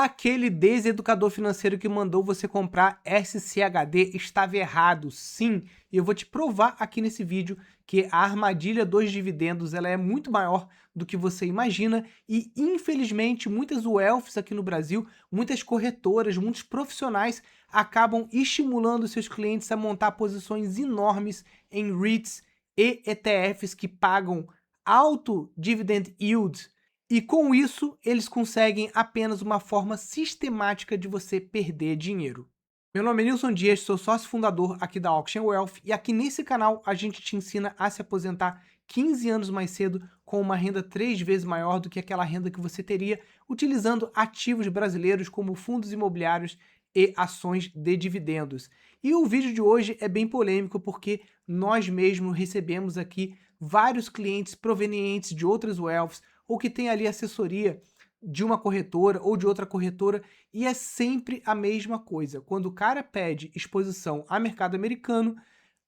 Aquele deseducador financeiro que mandou você comprar SCHD estava errado, sim. E eu vou te provar aqui nesse vídeo que a armadilha dos dividendos ela é muito maior do que você imagina e, infelizmente, muitas wealths aqui no Brasil, muitas corretoras, muitos profissionais acabam estimulando seus clientes a montar posições enormes em REITs e ETFs que pagam alto dividend yield. E com isso, eles conseguem apenas uma forma sistemática de você perder dinheiro. Meu nome é Nilson Dias, sou sócio fundador aqui da Auction Wealth e aqui nesse canal a gente te ensina a se aposentar 15 anos mais cedo com uma renda 3 vezes maior do que aquela renda que você teria utilizando ativos brasileiros como fundos imobiliários e ações de dividendos. E o vídeo de hoje é bem polêmico porque nós mesmos recebemos aqui vários clientes provenientes de outras wealths ou que tem ali assessoria de uma corretora ou de outra corretora, e é sempre a mesma coisa. Quando o cara pede exposição a mercado americano,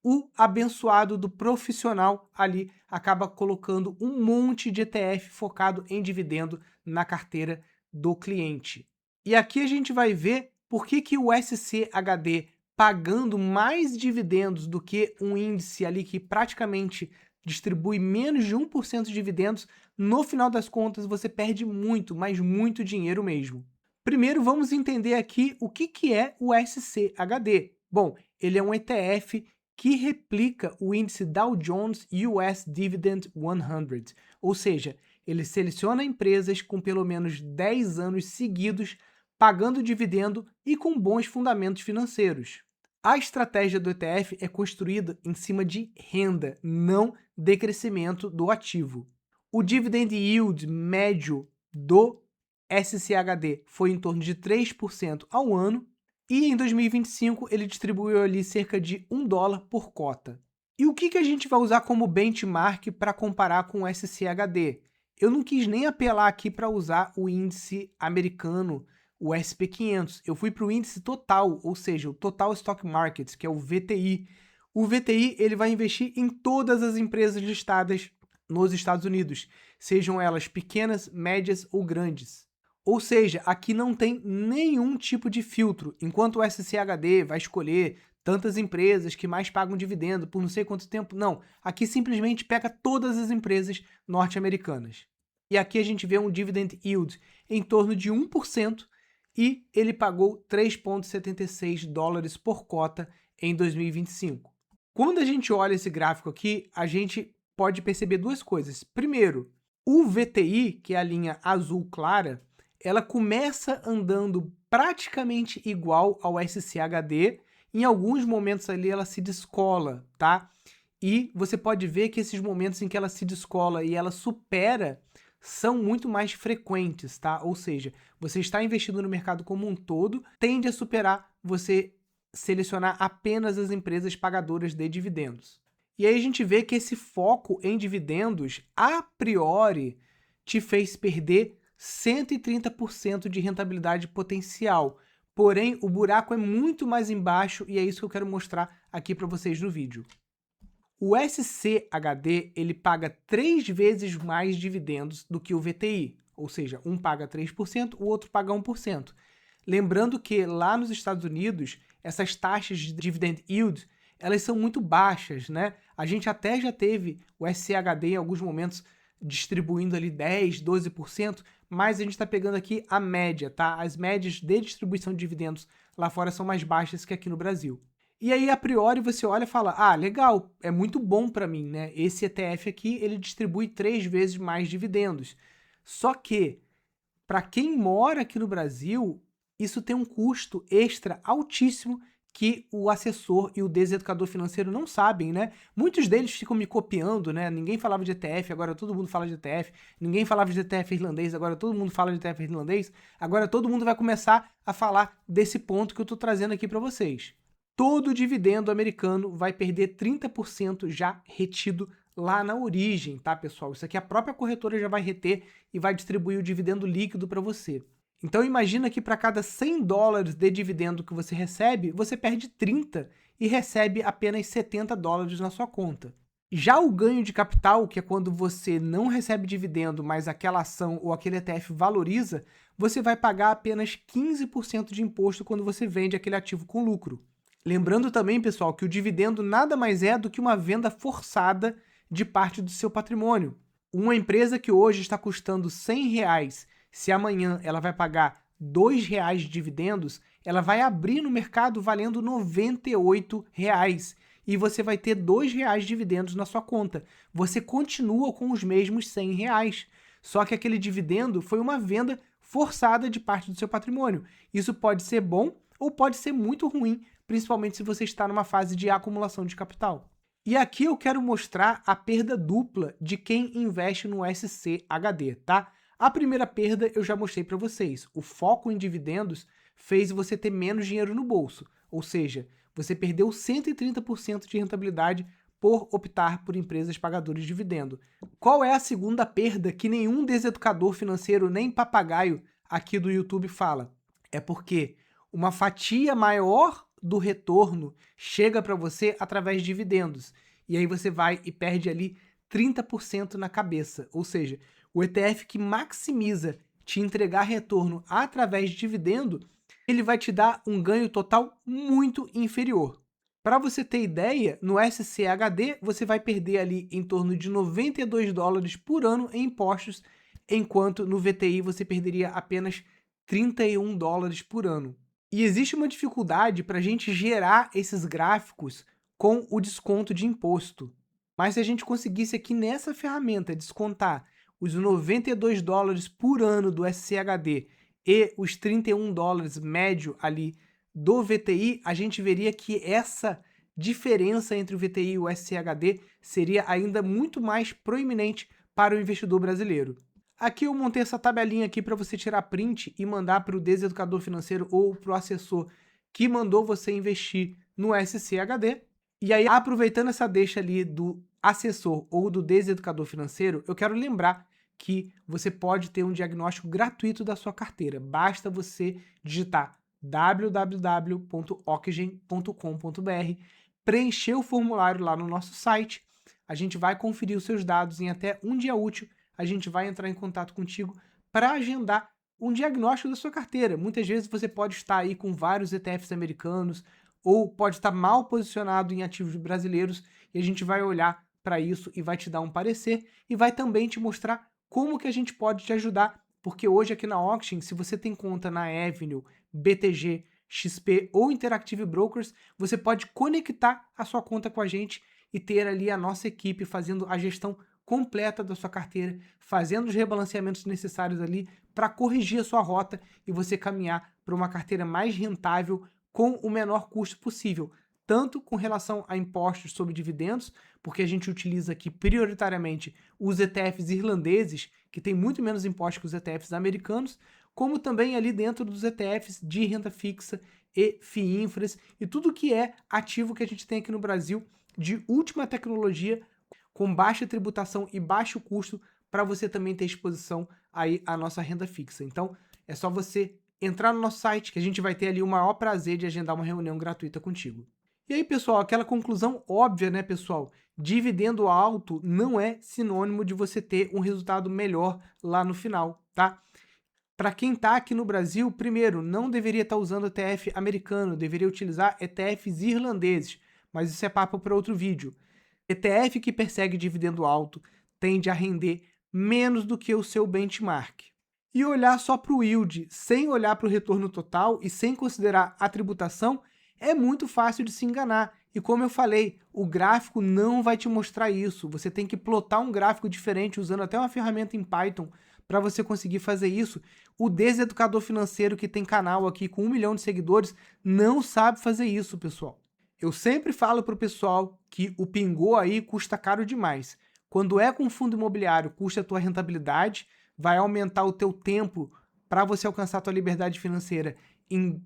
o abençoado do profissional ali acaba colocando um monte de ETF focado em dividendo na carteira do cliente. E aqui a gente vai ver por que o SCHD pagando mais dividendos do que um índice ali que praticamente distribui menos de 1% de dividendos, no final das contas você perde muito, mas muito dinheiro mesmo. Primeiro vamos entender aqui o que é o SCHD. Bom, ele é um ETF que replica o índice Dow Jones US Dividend 100, ou seja, ele seleciona empresas com pelo menos 10 anos seguidos pagando dividendo e com bons fundamentos financeiros. A estratégia do ETF é construída em cima de renda, não de crescimento do ativo. O dividend yield médio do SCHD foi em torno de 3% ao ano e em 2025 ele distribuiu ali cerca de $1 por cota. E o que a gente vai usar como benchmark para comparar com o SCHD? Eu não quis nem apelar aqui para usar o índice americano, o SP500. Eu fui para o índice total, ou seja, o Total Stock Market, que é o VTI. O VTI ele vai investir em todas as empresas listadas nos Estados Unidos, sejam elas pequenas, médias ou grandes. Ou seja, aqui não tem nenhum tipo de filtro, enquanto o SCHD vai escolher tantas empresas que mais pagam dividendo por não sei quanto tempo. Não, aqui simplesmente pega todas as empresas norte-americanas. E aqui a gente vê um dividend yield em torno de 1% e ele pagou $3,76 por cota em 2025. Quando a gente olha esse gráfico aqui, a gente pode perceber duas coisas. Primeiro, o VTI, que é a linha azul clara, ela começa andando praticamente igual ao SCHD, em alguns momentos ali ela se descola, tá? E você pode ver que esses momentos em que ela se descola e ela supera são muito mais frequentes, tá? Ou seja, você está investindo no mercado como um todo, tende a superar você selecionar apenas as empresas pagadoras de dividendos. E aí a gente vê que esse foco em dividendos, a priori, te fez perder 130% de rentabilidade potencial. Porém, o buraco é muito mais embaixo e é isso que eu quero mostrar aqui para vocês no vídeo. O SCHD ele paga 3 vezes mais dividendos do que o VTI, ou seja, um paga 3%, o outro paga 1%. Lembrando que lá nos Estados Unidos, essas taxas de dividend yield, elas são muito baixas, né? A gente até já teve o SCHD em alguns momentos distribuindo ali 10, 12%, mas a gente está pegando aqui a média, tá? As médias de distribuição de dividendos lá fora são mais baixas que aqui no Brasil. E aí, a priori, você olha e fala, ah, legal, é muito bom para mim, né? Esse ETF aqui, ele distribui 3 vezes mais dividendos. Só que, para quem mora aqui no Brasil, isso tem um custo extra altíssimo que o assessor e o deseducador financeiro não sabem, né? Muitos deles ficam me copiando, né? Ninguém falava de ETF, agora todo mundo fala de ETF. Ninguém falava de ETF irlandês, agora todo mundo fala de ETF irlandês. Agora todo mundo vai começar a falar desse ponto que eu tô trazendo aqui para vocês. Todo dividendo americano vai perder 30% já retido lá na origem, tá, pessoal? Isso aqui a própria corretora já vai reter e vai distribuir o dividendo líquido para você. Então imagina que para cada $100 de dividendo que você recebe, você perde 30 e recebe apenas $70 na sua conta. Já o ganho de capital, que é quando você não recebe dividendo, mas aquela ação ou aquele ETF valoriza, você vai pagar apenas 15% de imposto quando você vende aquele ativo com lucro. Lembrando também, pessoal, que o dividendo nada mais é do que uma venda forçada de parte do seu patrimônio. Uma empresa que hoje está custando R$ 100, se amanhã ela vai pagar R$ 2 de dividendos, ela vai abrir no mercado valendo R$ 98 e você vai ter R$ 2 de dividendos na sua conta. Você continua com os mesmos R$ 100, só que aquele dividendo foi uma venda forçada de parte do seu patrimônio. Isso pode ser bom ou pode ser muito ruim, principalmente se você está numa fase de acumulação de capital. E aqui eu quero mostrar a perda dupla de quem investe no SCHD, tá? A primeira perda eu já mostrei para vocês. O foco em dividendos fez você ter menos dinheiro no bolso, ou seja, você perdeu 130% de rentabilidade por optar por empresas pagadoras de dividendo. Qual é a segunda perda que nenhum deseducador financeiro nem papagaio aqui do YouTube fala? É porque uma fatia maior do retorno chega para você através de dividendos. E aí você vai e perde ali 30% na cabeça. Ou seja, o ETF que maximiza te entregar retorno através de dividendo, ele vai te dar um ganho total muito inferior. Para você ter ideia, no SCHD você vai perder ali em torno de $92 por ano em impostos, enquanto no VTI você perderia apenas $31 por ano. E existe uma dificuldade para a gente gerar esses gráficos com o desconto de imposto. Mas se a gente conseguisse aqui nessa ferramenta descontar os $92 por ano do SCHD e os $31 médio ali do VTI, a gente veria que essa diferença entre o VTI e o SCHD seria ainda muito mais proeminente para o investidor brasileiro. Aqui eu montei essa tabelinha aqui para você tirar print e mandar para o deseducador financeiro ou para o assessor que mandou você investir no SCHD. E aí, aproveitando essa deixa ali do assessor ou do deseducador financeiro, eu quero lembrar que você pode ter um diagnóstico gratuito da sua carteira. Basta você digitar www.oxygen.com.br, preencher o formulário lá no nosso site, a gente vai conferir os seus dados em até um dia útil, a gente vai entrar em contato contigo para agendar um diagnóstico da sua carteira. Muitas vezes você pode estar aí com vários ETFs americanos ou pode estar mal posicionado em ativos brasileiros e a gente vai olhar para isso e vai te dar um parecer e vai também te mostrar como que a gente pode te ajudar, porque hoje aqui na Auction, se você tem conta na Avenue, BTG, XP ou Interactive Brokers, você pode conectar a sua conta com a gente e ter ali a nossa equipe fazendo a gestão completa da sua carteira, fazendo os rebalanceamentos necessários ali para corrigir a sua rota e você caminhar para uma carteira mais rentável com o menor custo possível, tanto com relação a impostos sobre dividendos, porque a gente utiliza aqui prioritariamente os ETFs irlandeses, que tem muito menos impostos que os ETFs americanos, como também ali dentro dos ETFs de renda fixa e FIINFRAs e tudo que é ativo que a gente tem aqui no Brasil de última tecnologia, com baixa tributação e baixo custo, para você também ter exposição aí à nossa renda fixa. Então, é só você entrar no nosso site, que a gente vai ter ali o maior prazer de agendar uma reunião gratuita contigo. E aí, pessoal, aquela conclusão óbvia, né, pessoal? Dividendo alto não é sinônimo de você ter um resultado melhor lá no final, tá? Para quem está aqui no Brasil, primeiro, não deveria estar usando ETF americano, deveria utilizar ETFs irlandeses, mas isso é papo para outro vídeo. ETF que persegue dividendo alto tende a render menos do que o seu benchmark. E olhar só para o yield, sem olhar para o retorno total e sem considerar a tributação, é muito fácil de se enganar. E como eu falei, o gráfico não vai te mostrar isso. Você tem que plotar um gráfico diferente usando até uma ferramenta em Python para você conseguir fazer isso. O deseducador financeiro que tem canal aqui com 1 milhão de seguidores não sabe fazer isso, pessoal. Eu sempre falo para o pessoal que o pingô aí custa caro demais. Quando é com fundo imobiliário, custa a tua rentabilidade, vai aumentar o teu tempo para você alcançar a tua liberdade financeira em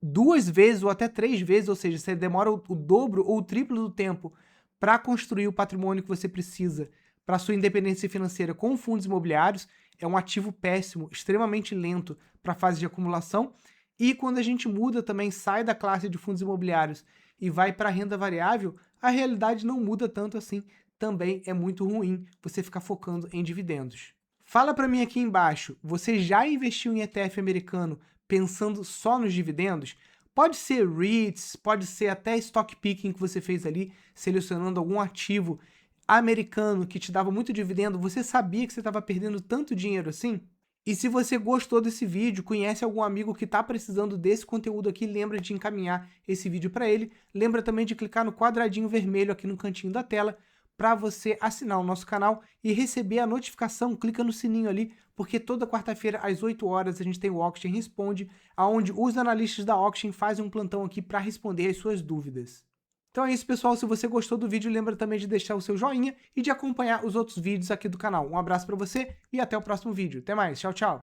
2 vezes ou até 3 vezes, ou seja, você demora o dobro ou o triplo do tempo para construir o patrimônio que você precisa para sua independência financeira com fundos imobiliários. É um ativo péssimo, extremamente lento para a fase de acumulação. E quando a gente muda também, sai da classe de fundos imobiliários e vai para a renda variável, a realidade não muda tanto assim. também é muito ruim você ficar focando em dividendos. Fala para mim aqui embaixo, você já investiu em ETF americano pensando só nos dividendos? Pode ser REITs, pode ser até stock picking que você fez ali, selecionando algum ativo americano que te dava muito dividendo. Você sabia que você estava perdendo tanto dinheiro assim? E se você gostou desse vídeo, conhece algum amigo que está precisando desse conteúdo aqui, lembra de encaminhar esse vídeo para ele. Lembra também de clicar no quadradinho vermelho aqui no cantinho da tela para você assinar o nosso canal e receber a notificação. Clica no sininho ali, porque toda quarta-feira às 8 horas a gente tem o Auction Responde, onde os analistas da Auction fazem um plantão aqui para responder as suas dúvidas. Então é isso, pessoal. Se você gostou do vídeo, lembra também de deixar o seu joinha e de acompanhar os outros vídeos aqui do canal. Um abraço para você e até o próximo vídeo. Até mais. Tchau, tchau.